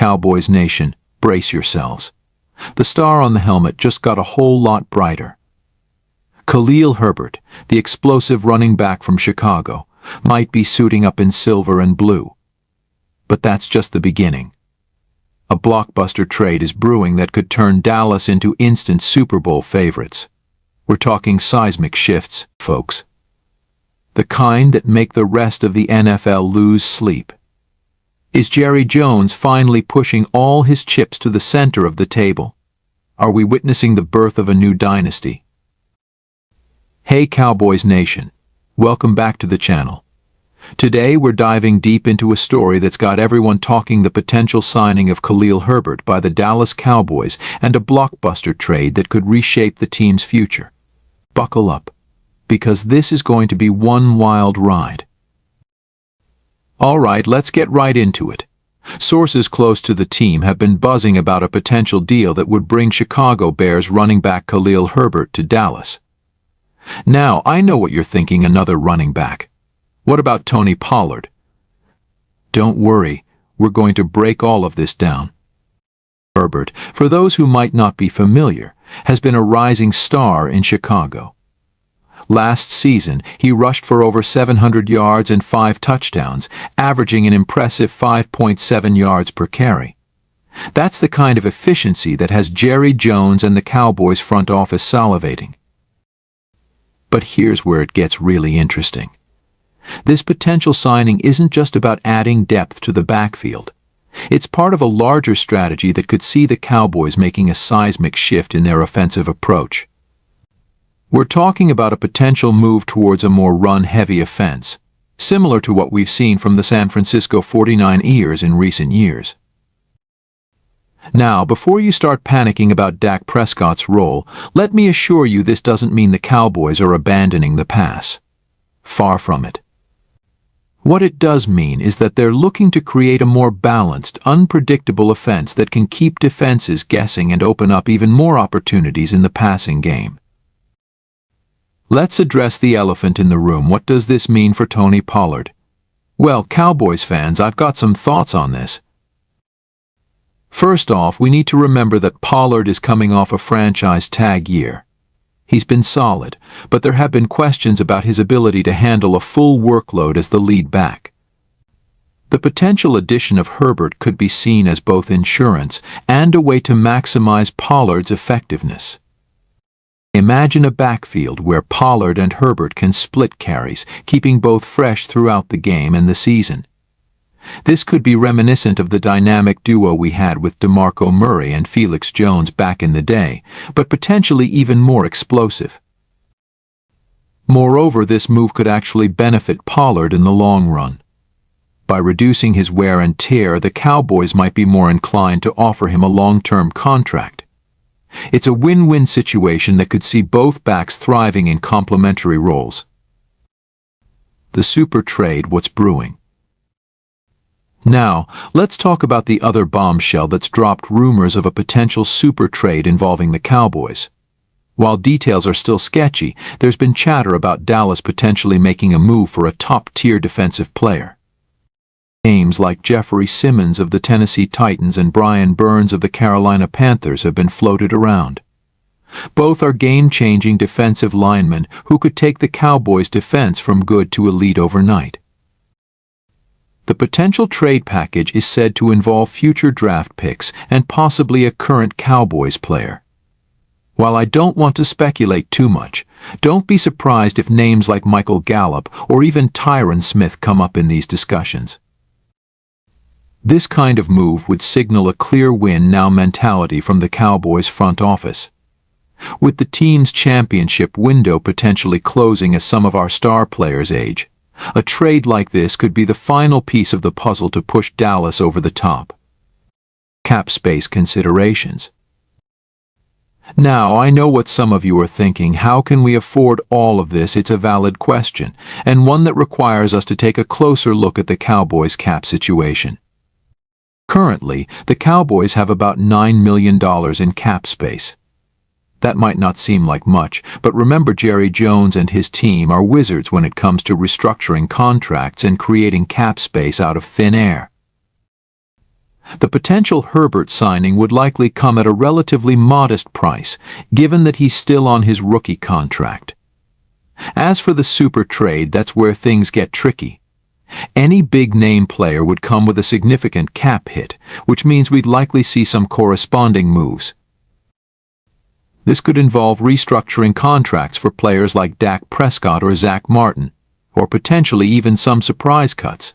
Cowboys Nation, brace yourselves. The star on the helmet just got a whole lot brighter. Khalil Herbert, the explosive running back from Chicago, might be suiting up in silver and blue. But that's just the beginning. A blockbuster trade is brewing that could turn Dallas into instant Super Bowl favorites. We're talking seismic shifts, folks. The kind that make the rest of the NFL lose sleep. Is Jerry Jones finally pushing all his chips to the center of the table? Are we witnessing the birth of a new dynasty? Hey Cowboys Nation, welcome back to the channel. Today we're diving deep into a story that's got everyone talking: the potential signing of Khalil Herbert by the Dallas Cowboys and a blockbuster trade that could reshape the team's future. Buckle up, because this is going to be one wild ride. Alright, let's get right into it. Sources close to the team have been buzzing about a potential deal that would bring Chicago Bears running back Khalil Herbert to Dallas. Now, I know what you're thinking: another running back. What about Tony Pollard? Don't worry, we're going to break all of this down. Herbert, for those who might not be familiar, has been a rising star in Chicago. Last season, he rushed for over 700 yards and 5 touchdowns, averaging an impressive 5.7 yards per carry. That's the kind of efficiency that has Jerry Jones and the Cowboys front office salivating. But here's where it gets really interesting. This potential signing isn't just about adding depth to the backfield. It's part of a larger strategy that could see the Cowboys making a seismic shift in their offensive approach. We're talking about a potential move towards a more run-heavy offense, similar to what we've seen from the San Francisco 49ers in recent years. Now, before you start panicking about Dak Prescott's role, let me assure you this doesn't mean the Cowboys are abandoning the pass. Far from it. What it does mean is that they're looking to create a more balanced, unpredictable offense that can keep defenses guessing and open up even more opportunities in the passing game. Let's address the elephant in the room. What does this mean for Tony Pollard? Well, Cowboys fans, I've got some thoughts on this. First off, we need to remember that Pollard is coming off a franchise tag year. He's been solid, but there have been questions about his ability to handle a full workload as the lead back. The potential addition of Herbert could be seen as both insurance and a way to maximize Pollard's effectiveness. Imagine a backfield where Pollard and Herbert can split carries, keeping both fresh throughout the game and the season. This could be reminiscent of the dynamic duo we had with DeMarco Murray and Felix Jones back in the day, but potentially even more explosive. Moreover, this move could actually benefit Pollard in the long run. By reducing his wear and tear, the Cowboys might be more inclined to offer him a long-term contract. It's a win-win situation that could see both backs thriving in complementary roles. The super trade: what's brewing? Now, let's talk about the other bombshell that's dropped: rumors of a potential super trade involving the Cowboys. While details are still sketchy, there's been chatter about Dallas potentially making a move for a top-tier defensive player. Names like Jeffrey Simmons of the Tennessee Titans and Brian Burns of the Carolina Panthers have been floated around. Both are game-changing defensive linemen who could take the Cowboys' defense from good to elite overnight. The potential trade package is said to involve future draft picks and possibly a current Cowboys player. While I don't want to speculate too much, don't be surprised if names like Michael Gallup or even Tyron Smith come up in these discussions. This kind of move would signal a clear win-now mentality from the Cowboys front office. With the team's championship window potentially closing as some of our star players age, a trade like this could be the final piece of the puzzle to push Dallas over the top. Cap space considerations. Now, I know what some of you are thinking: how can we afford all of this? It's a valid question, and one that requires us to take a closer look at the Cowboys' cap situation. Currently, the Cowboys have about $9 million in cap space. That might not seem like much, but remember, Jerry Jones and his team are wizards when it comes to restructuring contracts and creating cap space out of thin air. The potential Herbert signing would likely come at a relatively modest price, given that he's still on his rookie contract. As for the super trade, that's where things get tricky. Any big-name player would come with a significant cap hit, which means we'd likely see some corresponding moves. This could involve restructuring contracts for players like Dak Prescott or Zach Martin, or potentially even some surprise cuts.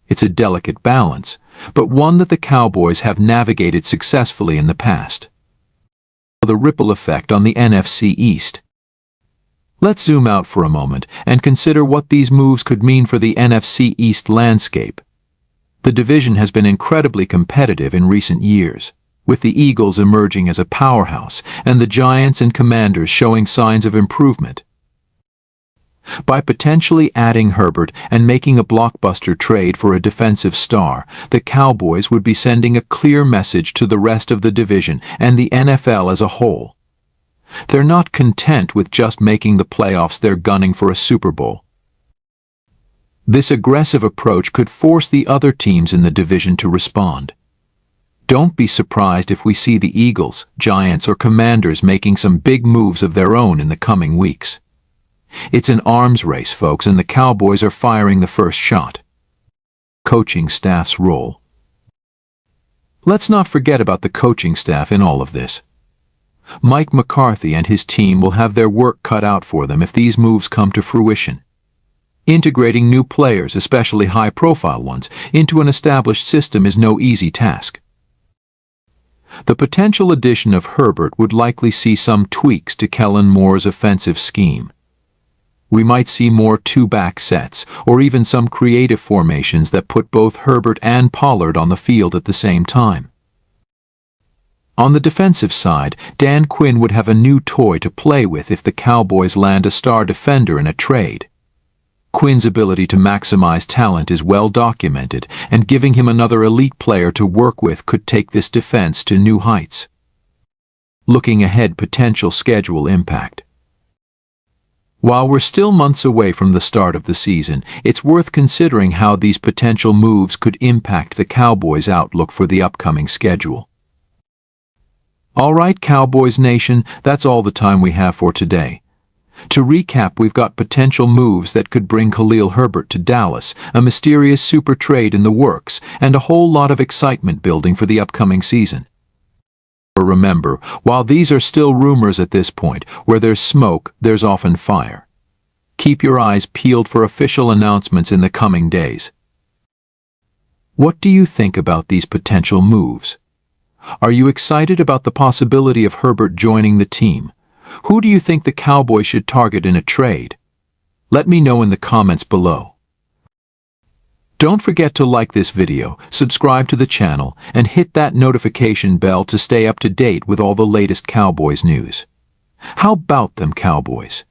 It's a delicate balance, but one that the Cowboys have navigated successfully in the past. The ripple effect on the NFC East. Let's zoom out for a moment and consider what these moves could mean for the NFC East landscape. The division has been incredibly competitive in recent years, with the Eagles emerging as a powerhouse and the Giants and Commanders showing signs of improvement. By potentially adding Herbert and making a blockbuster trade for a defensive star, the Cowboys would be sending a clear message to the rest of the division and the NFL as a whole. They're not content with just making the playoffs, they're gunning for a Super Bowl. This aggressive approach could force the other teams in the division to respond. Don't be surprised if we see the Eagles, Giants, or Commanders making some big moves of their own in the coming weeks. It's an arms race, folks, and the Cowboys are firing the first shot. Coaching staff's role. Let's not forget about the coaching staff in all of this. Mike McCarthy and his team will have their work cut out for them if these moves come to fruition. Integrating new players, especially high-profile ones, into an established system is no easy task. The potential addition of Herbert would likely see some tweaks to Kellen Moore's offensive scheme. We might see more two-back sets, or even some creative formations that put both Herbert and Pollard on the field at the same time. On the defensive side, Dan Quinn would have a new toy to play with if the Cowboys land a star defender in a trade. Quinn's ability to maximize talent is well documented, and giving him another elite player to work with could take this defense to new heights. Looking ahead, potential schedule impact. While we're still months away from the start of the season, it's worth considering how these potential moves could impact the Cowboys' outlook for the upcoming schedule. All right, Cowboys Nation, that's all the time we have for today. To recap, we've got potential moves that could bring Khalil Herbert to Dallas, a mysterious super trade in the works, and a whole lot of excitement building for the upcoming season. Remember, while these are still rumors at this point, where there's smoke, there's often fire. Keep your eyes peeled for official announcements in the coming days. What do you think about these potential moves? Are you excited about the possibility of Herbert joining the team? Who do you think the Cowboys should target in a trade? Let me know in the comments below. Don't forget to like this video, subscribe to the channel, and hit that notification bell to stay up to date with all the latest Cowboys news. How about them Cowboys?